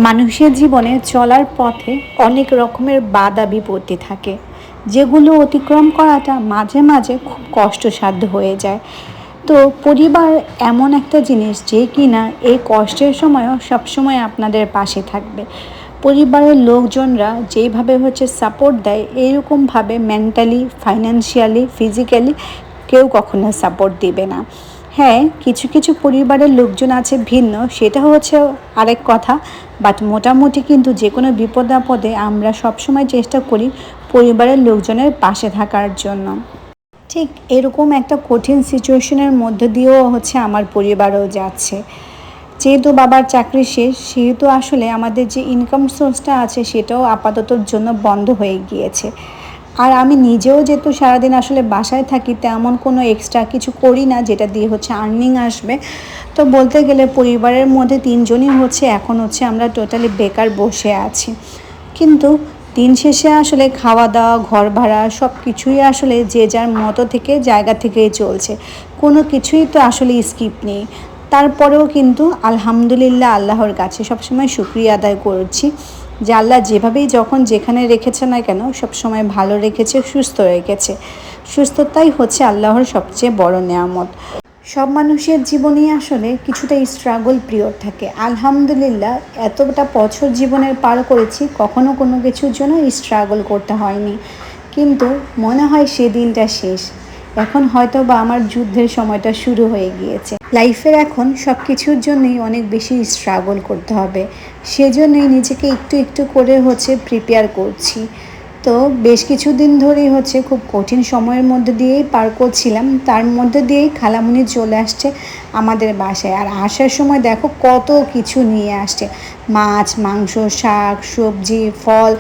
মানুষের জীবনে চলার পথে অনেক রকমের বাধা বিপত্তি থাকে, যেগুলো অতিক্রম করাটা মাঝে মাঝে খুব কষ্টসাধ্য হয়ে যায়। তো পরিবার এমন একটা জিনিস যে কিনা এই কষ্টের সময়ও সবসময় আপনাদের পাশে থাকবে। পরিবারের লোকজনরা যেইভাবে সাপোর্ট দেয়, এইরকমভাবে মেন্টালি, ফাইন্যান্সিয়ালি, ফিজিক্যালি কেউ কখনো সাপোর্ট দিবে না। হ্যাঁ, কিছু কিছু পরিবারের লোকজন আছে ভিন্ন, সেটা আরেক কথা। বাট মোটামুটি কিন্তু যে কোনো বিপদ আপদে আমরা সবসময় চেষ্টা করি পরিবারের লোকজনের পাশে থাকার জন্য। ঠিক এরকম একটা কঠিন সিচুয়েশনের মধ্যে দিয়েও আমার পরিবারও যাচ্ছে। যেহেতু বাবার চাকরি শেষ, সেহেতু আসলে আমাদের যে ইনকাম সোর্সটা আছে সেটাও আপাততর জন্য বন্ধ হয়ে গিয়েছে। আর আমি নিজেও যেহেতু সারাদিন আসলে বাসায় থাকি, তেমন কোনো এক্সট্রা কিছু করি না যেটা দিয়ে আর্নিং আসবে। তো বলতে গেলে পরিবারের মধ্যে তিনজনই এখন আমরা টোটালি বেকার বসে আছি। কিন্তু দিন শেষে আসলে খাওয়া দাওয়া, ঘর ভাড়া সব কিছুই আসলে যে যার মতো থেকে জায়গা থেকেই চলছে। কোনো কিছুই তো আসলে স্কিপ নেই। তারপরেও কিন্তু আলহামদুলিল্লাহ আল্লাহর কাছে সবসময় শুকরিয়া আদায় করছি যে আল্লাহ যেভাবেই যখন যেখানে রেখেছে না কেন সবসময় ভালো রেখেছে, সুস্থ রেখেছে। সুস্থতাই আল্লাহর সবচেয়ে বড় নেয়ামত। সব মানুষের জীবনেই আসলে কিছুটা স্ট্রাগল পিরিয়ড থাকে। আলহামদুলিল্লাহ এতটা বছর জীবনের পার করেছি, কখনো কোনো কিছুর জন্য স্ট্রাগল করতে হয়নি। কিন্তু মনে হয় সেদিনটা শেষ। এখন হয়তো বা আমার যুদ্ধের সময়টা শুরু হয়ে গিয়েছে। লাইফের এখন সব কিছুর জন্যই অনেক বেশি স্ট্রাগল করতে হবে। সেজন্যই নিজেকে একটু একটু করে প্রিপেয়ার করছি। তো বেশ কিছুদিন ধরেই খুব কঠিন সময়ের মধ্যে দিয়েই পার করছিলাম। তার মধ্যে দিয়েই খালামণি চলে আসছে আমাদের বাসায়। আর আসার সময় দেখো কত কিছু নিয়ে আসছে, মাছ, মাংস, শাক, সবজি, ফল,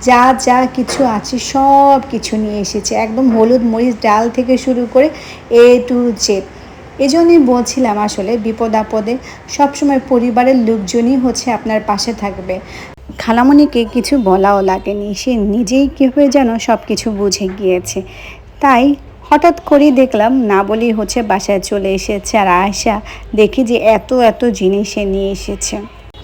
যা যা কিছু আছে সব কিছু নিয়ে এসেছে। একদম হলুদ, মরিচ, ডাল থেকে শুরু করে A to Z। এজন্যই বলছিলাম আসলে বিপদ আপদে সবসময় পরিবারের লোকজনই আপনার পাশে থাকবে। খালামণিকে কিছু বলাও লাগেনি, সে নিজেই কীভাবে যেন সব কিছু বুঝে গিয়েছে। তাই হঠাৎ করেই দেখলাম না বলেই বাসায় চলে এসেছে। আর আয়শা দেখি যে এত এত জিনিস নিয়ে এসেছে।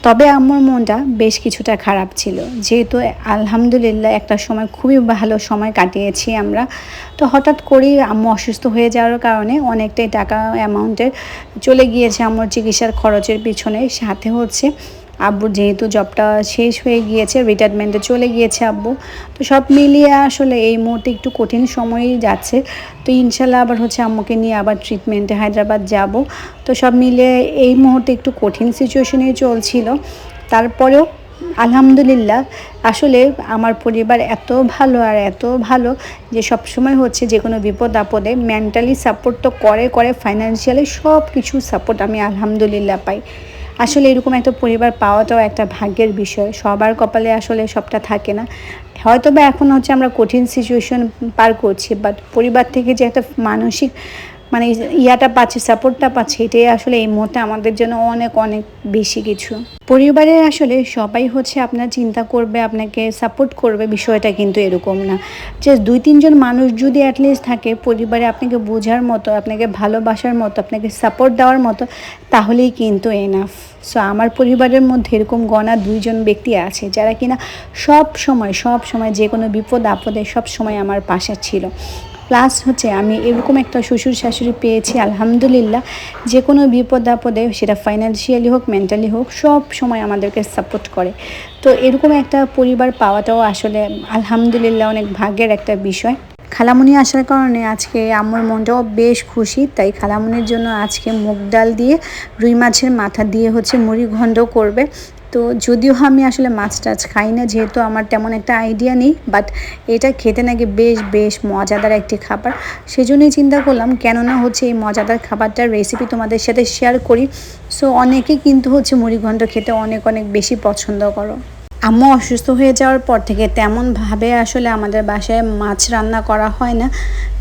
তবে আম্মুর মনটা বেশ কিছুটা খারাপ ছিল, যেহেতু আলহামদুলিল্লাহ একটা সময় খুবই ভালো সময় কাটিয়েছি আমরা। তো হঠাৎ করেই আম্মু অসুস্থ হয়ে যাওয়ার কারণে অনেকটাই টাকা অ্যামাউন্টের চলে গিয়েছে আম্মুর চিকিৎসার খরচের পিছনে। সাথে আব্বুর যেহেতু জবটা শেষ হয়ে গিয়েছে, রিটায়ারমেন্টে চলে গিয়েছে আব্বু। তো সব মিলিয়ে আসলে এই মুহূর্তে একটু কঠিন সময়ই যাচ্ছে। তো ইনশাল্লাহ আবার আম্মুকে নিয়ে আবার ট্রিটমেন্টে হায়দ্রাবাদ যাব। তো সব মিলিয়ে এই মুহূর্তে একটু কঠিন সিচুয়েশনেই চলছিল। তারপরেও আলহামদুলিল্লাহ আসলে আমার পরিবার এত ভালো আর এত ভালো যে সবসময় যে কোনো বিপদ আপদে মেন্টালি সাপোর্ট তো করে, ফাইন্যান্সিয়ালি সব কিছু সাপোর্ট আমি আলহামদুলিল্লাহ পাই। আসলে এরকম একটা পরিবার পাওয়াটাও একটা ভাগ্যের বিষয়। সবার কপালে আসলে সবটা থাকে না। হয়তো বা এখন আমরা কঠিন সিচুয়েশন পার করছি, বাট পরিবার থেকে যে একটা মানসিক ইয়াটা পাচ্ছি, সাপোর্টটা পাচ্ছি, এটাই আসলে এই মুহূর্তে আমাদের জন্য অনেক অনেক বেশি কিছু। পরিবারের আসলে সবাই আপনার চিন্তা করবে, আপনাকে সাপোর্ট করবে, বিষয়টা কিন্তু এরকম না। যে 2-3 জন মানুষ যদি অ্যাটলিস্ট থাকে পরিবারে আপনাকে বোঝার মতো, আপনাকে ভালোবাসার মতো, আপনাকে সাপোর্ট দেওয়ার মতো, তাহলেই কিন্তু এনাফ। সো আমার পরিবারের মধ্যে এরকম গণা 2 জন ব্যক্তি আছে যারা কিনা সব সময় যে কোনো বিপদ আপদে সব সময় আমার পাশে ছিল। প্লাস আমি এরকম একটা শ্বশুর শাশুড়ি পেয়েছি আলহামদুলিল্লাহ, যে কোনো বিপদ আপদে সেটা ফাইন্যান্সিয়ালি হোক, মেন্টালি হোক, সব সময় আমাদেরকে সাপোর্ট করে। তো এরকম একটা পরিবার পাওয়াটাও আসলে আলহামদুলিল্লাহ অনেক ভাগ্যের একটা বিষয়। খালামণি আসার কারণে আজকে আম্মুর মনটাও বেশ খুশি। তাই খালামণির জন্য আজকে মুগ ডাল দিয়ে রুই মাছের মাথা দিয়ে মুড়ি ঘন্ট করবে। তো যদিও আমি আসলে মাছ টাছ খাই না, যেহেতু আমার তেমন একটা আইডিয়া নেই, বাট এটা খেতে নাকি বেশ মজাদার একটি খাবার। সেজন্যই চিন্তা করলাম কেননা এই মজাদার খাবারটার রেসিপি তোমাদের সাথে শেয়ার করি। সো অনেকেই কিন্তু মুড়ি ঘন্ট খেতে অনেক বেশি পছন্দ করো। আম্মু অসুস্থ হয়ে যাওয়ার পর থেকে তেমনভাবে আসলে আমাদের বাসায় মাছ রান্না করা হয় না।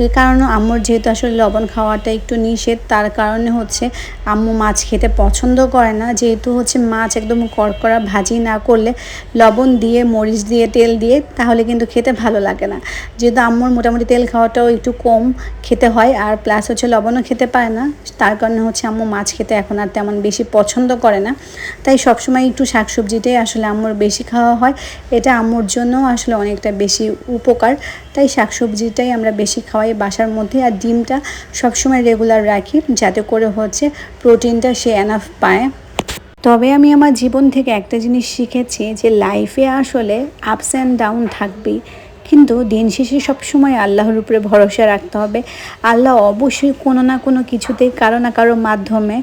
এর কারণ আম্মুর যেহেতু আসলে লবণ খাওয়াটা একটু নিষেধ, তার কারণে হচ্ছে আম্মু মাছ খেতে পছন্দ করে না। যেহেতু হচ্ছে মাছ একদম কড়কড়া ভাজি না করলে লবণ দিয়ে মরিচ দিয়ে তেল দিয়ে তাহলে কিন্তু খেতে ভালো লাগে না। যেহেতু আম্মুর মোটামুটি তেল খাওয়াটাও একটু কম খেতে হয়, আর প্লাস হচ্ছে লবণও খেতে পারে না, তার কারণে হচ্ছে আম্মু মাছ খেতে এখন আর তেমন বেশি পছন্দ করে না। তাই সবসময় একটু শাকসবজিটাই আসলে আম্মুর বেশি খাওয়া হয়। এটা আম্মুর জন্য আসলে অনেকটা বেশি উপকার, তাই শাকসবজিটাই আমরা বেশি খাওয়াই বাসার মধ্যে। আর ডিমটা সবসময় রেগুলার রাখি যাতে করে হচ্ছে প্রোটিনটা সে এনাফ পায়। তবে আমি আমার জীবন থেকে একটা জিনিস শিখেছি যে লাইফে আসলে আপস অ্যান্ড ডাউন থাকবেই, কিন্তু দিন শেষে সবসময় আল্লাহর উপরে ভরসা রাখতে হবে। আল্লাহ অবশ্যই কোনো না কোনো কিছুতে কারো না কারো মাধ্যমে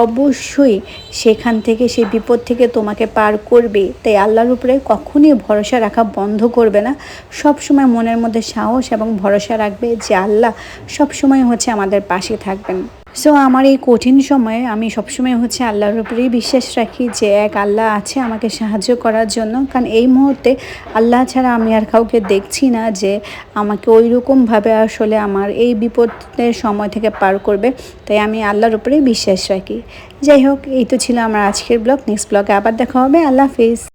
অবশ্যই সেখান থেকে, সেই বিপদ থেকে তোমাকে পার করবে। তাই আল্লাহর উপরে কখনই ভরসা রাখা বন্ধ করবে না। সব সময় মনের মধ্যে সাহস এবং ভরসা রাখবে যে আল্লাহ সব সময় হচ্ছে আমাদের পাশে থাকবেন। সো আমার এই কঠিন সময়ে আমি সবসময় হচ্ছে আল্লাহর উপরেই বিশ্বাস রাখি যে এক আল্লাহ আছে আমাকে সাহায্য করার জন্য। কারণ এই মুহূর্তে আল্লাহ ছাড়া আমি আর কাউকে দেখছি না যে আমাকে ওই রকমভাবে আসলে আমার এই বিপদের সময় থেকে পার করবে। তাই আমি আল্লাহর উপরেই বিশ্বাস রাখি। যাই হোক, এই তো ছিল আমার আজকের ব্লগ। নেক্সট ব্লগে আবার দেখা হবে। আল্লাহ হাফিজ।